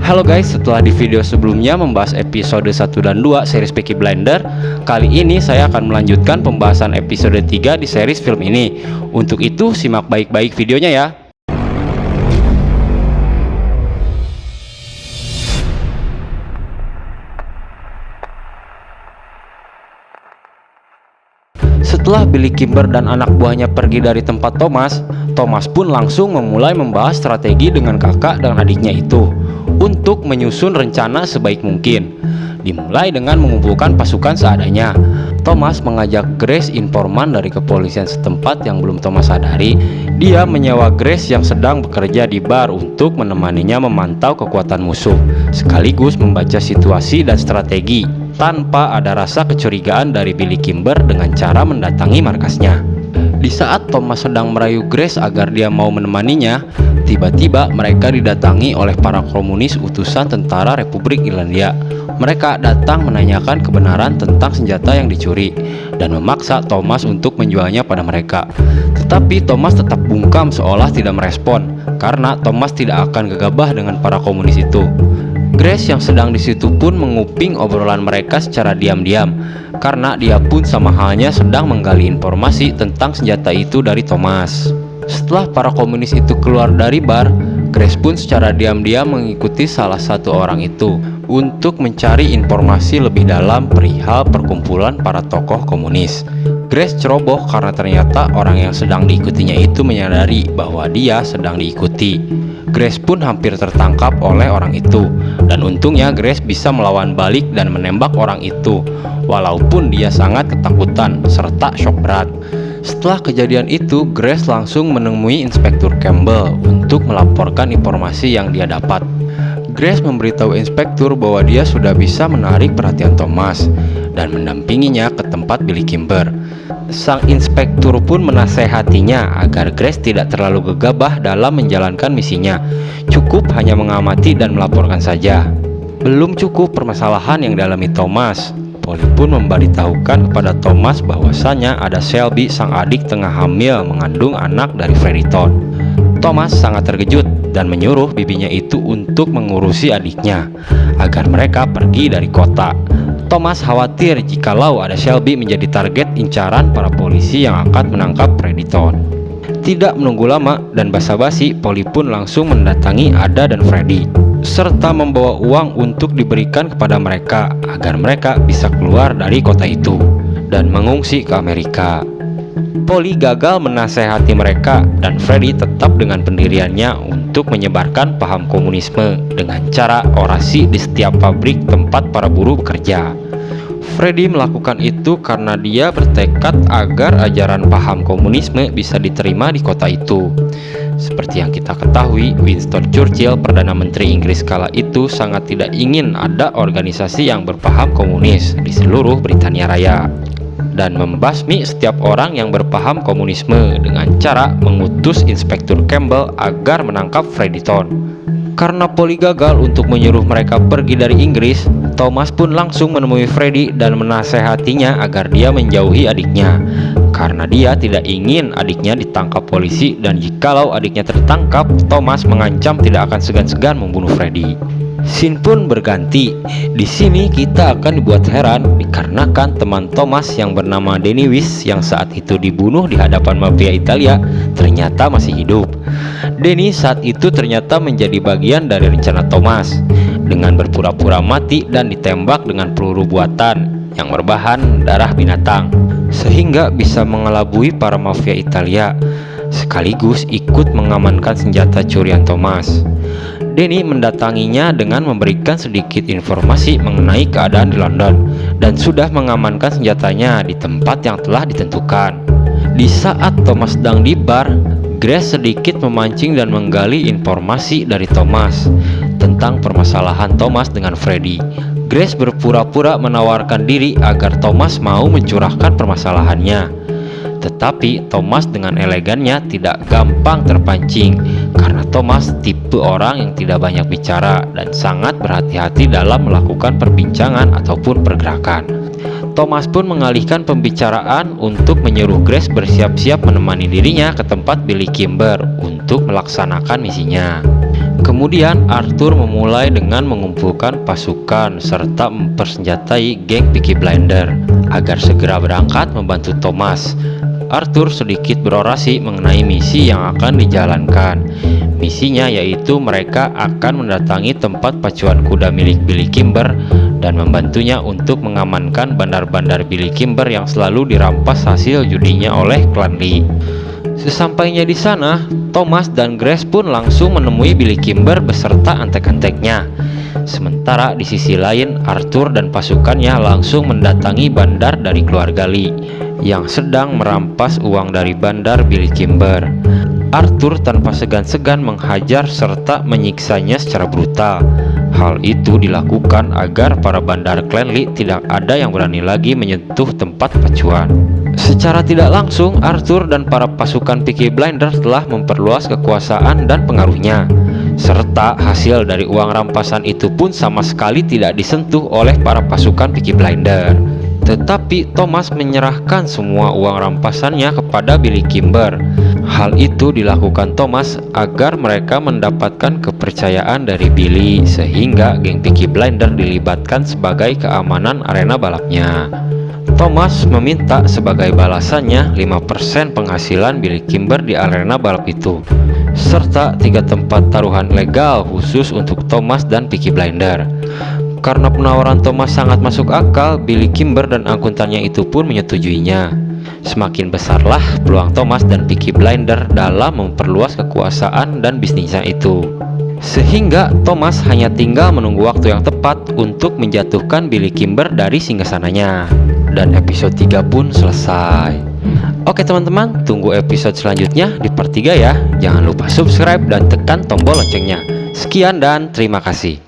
Halo guys, setelah di video sebelumnya membahas episode 1 dan 2 series Peaky Blinders, kali ini saya akan melanjutkan pembahasan episode 3 di series film ini. Untuk itu simak baik-baik videonya ya. Setelah Billy Kimber dan anak buahnya pergi dari tempat Thomas pun langsung memulai membahas strategi dengan kakak dan adiknya itu untuk menyusun rencana sebaik mungkin. Dimulai dengan mengumpulkan pasukan seadanya. Thomas mengajak Grace, informan dari kepolisian setempat yang belum Thomas sadari. Dia menyewa Grace yang sedang bekerja di bar untuk menemaninya memantau kekuatan musuh, sekaligus membaca situasi dan strategi tanpa ada rasa kecurigaan dari Billy Kimber dengan cara mendatangi markasnya. Di saat Thomas sedang merayu Grace agar dia mau menemaninya, tiba-tiba mereka didatangi oleh para komunis utusan tentara Republik Irlandia. Mereka datang menanyakan kebenaran tentang senjata yang dicuri dan memaksa Thomas untuk menjualnya pada mereka. Tetapi Thomas tetap bungkam seolah tidak merespon, karena Thomas tidak akan gegabah dengan para komunis itu. Grace yang sedang di situ pun menguping obrolan mereka secara diam-diam, karena dia pun sama halnya sedang menggali informasi tentang senjata itu dari Thomas. Setelah para komunis itu keluar dari bar, Grace pun secara diam-diam mengikuti salah satu orang itu untuk mencari informasi lebih dalam perihal perkumpulan para tokoh komunis. Grace ceroboh karena ternyata orang yang sedang diikutinya itu menyadari bahwa dia sedang diikuti. Grace pun hampir tertangkap oleh orang itu, dan untungnya Grace bisa melawan balik dan menembak orang itu, walaupun dia sangat ketakutan serta shock berat. Setelah kejadian itu, Grace langsung menemui Inspektur Campbell untuk melaporkan informasi yang dia dapat. Grace memberitahu inspektur bahwa dia sudah bisa menarik perhatian Thomas dan mendampinginya ke tempat Billy Kimber. Sang inspektur pun menasehatinya agar Grace tidak terlalu gegabah dalam menjalankan misinya. Cukup hanya mengamati dan melaporkan saja. Belum cukup permasalahan yang dialami Thomas, Polly pun memberitahukan kepada Thomas bahwasannya ada Shelby, sang adik, tengah hamil mengandung anak dari Fredericton. Thomas sangat terkejut dan menyuruh bibinya itu untuk mengurusi adiknya agar mereka pergi dari kota. Thomas khawatir jikalau ada Shelby menjadi target incaran para polisi yang akan menangkap Fredericton. Tidak menunggu lama dan basa-basi, Polly pun langsung mendatangi Ada dan Freddy serta membawa uang untuk diberikan kepada mereka agar mereka bisa keluar dari kota itu dan mengungsi ke Amerika. Polly gagal menasehati mereka dan Freddy tetap dengan pendiriannya untuk menyebarkan paham komunisme dengan cara orasi di setiap pabrik tempat para buruh bekerja. Freddy melakukan itu karena dia bertekad agar ajaran paham komunisme bisa diterima di kota itu. Seperti yang kita ketahui, Winston Churchill, Perdana Menteri Inggris kala itu, sangat tidak ingin ada organisasi yang berpaham komunis di seluruh Britania Raya dan membasmi setiap orang yang berpaham komunisme dengan cara mengutus Inspektur Campbell agar menangkap Fredericton. Karena Polly gagal untuk menyuruh mereka pergi dari Inggris, Thomas pun langsung menemui Freddy dan menasehatinya agar dia menjauhi adiknya, karena dia tidak ingin adiknya ditangkap polisi, dan jikalau adiknya tertangkap, Thomas mengancam tidak akan segan-segan membunuh Freddy. Scene pun berganti. Di sini kita akan dibuat heran dikarenakan teman Thomas yang bernama Danny Weiss yang saat itu dibunuh di hadapan mafia Italia ternyata masih hidup. Danny saat itu ternyata menjadi bagian dari rencana Thomas dengan berpura-pura mati dan ditembak dengan peluru buatan yang berbahan darah binatang sehingga bisa mengelabui para mafia Italia sekaligus ikut mengamankan senjata curian Thomas. Danny mendatanginya dengan memberikan sedikit informasi mengenai keadaan di London dan sudah mengamankan senjatanya di tempat yang telah ditentukan. Di saat Thomas sedang di bar, Grace sedikit memancing dan menggali informasi dari Thomas tentang permasalahan Thomas dengan Freddy. Grace berpura-pura menawarkan diri agar Thomas mau mencurahkan permasalahannya. Tetapi Thomas dengan elegannya tidak gampang terpancing karena Thomas tipe orang yang tidak banyak bicara dan sangat berhati-hati dalam melakukan perbincangan ataupun pergerakan. Thomas pun mengalihkan pembicaraan untuk menyuruh Grace bersiap-siap menemani dirinya ke tempat Billy Kimber untuk melaksanakan misinya. Kemudian Arthur memulai dengan mengumpulkan pasukan serta mempersenjatai geng Peaky Blinder agar segera berangkat membantu Thomas. Arthur sedikit berorasi mengenai misi yang akan dijalankan. Misinya yaitu mereka akan mendatangi tempat pacuan kuda milik Billy Kimber dan membantunya untuk mengamankan bandar-bandar Billy Kimber yang selalu dirampas hasil judinya oleh klan Lee. Sesampainya di sana, Thomas dan Grace pun langsung menemui Billy Kimber beserta antek-anteknya. Sementara di sisi lain, Arthur dan pasukannya langsung mendatangi bandar dari keluarga Lee yang sedang merampas uang dari bandar Billy Kimber. Arthur tanpa segan-segan menghajar serta menyiksanya secara brutal. Hal itu dilakukan agar para bandar klan Lee tidak ada yang berani lagi menyentuh tempat pacuan. Secara tidak langsung, Arthur dan para pasukan Peaky Blinders telah memperluas kekuasaan dan pengaruhnya, serta hasil dari uang rampasan itu pun sama sekali tidak disentuh oleh para pasukan Peaky Blinders. Tetapi Thomas menyerahkan semua uang rampasannya kepada Billy Kimber. Hal itu dilakukan Thomas agar mereka mendapatkan kepercayaan dari Billy, sehingga geng Peaky Blinders dilibatkan sebagai keamanan arena balapnya. Thomas meminta sebagai balasannya 5% penghasilan Billy Kimber di arena balap itu, serta 3 tempat taruhan legal khusus untuk Thomas dan Peaky Blinders. Karena penawaran Thomas sangat masuk akal, Billy Kimber dan akuntannya itu pun menyetujuinya. Semakin besarlah peluang Thomas dan Peaky Blinders dalam memperluas kekuasaan dan bisnisnya itu, sehingga Thomas hanya tinggal menunggu waktu yang tepat untuk menjatuhkan Billy Kimber dari singgasananya. Dan episode 3 pun selesai. Oke teman-teman, tunggu episode selanjutnya di part 3 ya. Jangan lupa subscribe dan tekan tombol loncengnya. Sekian dan terima kasih.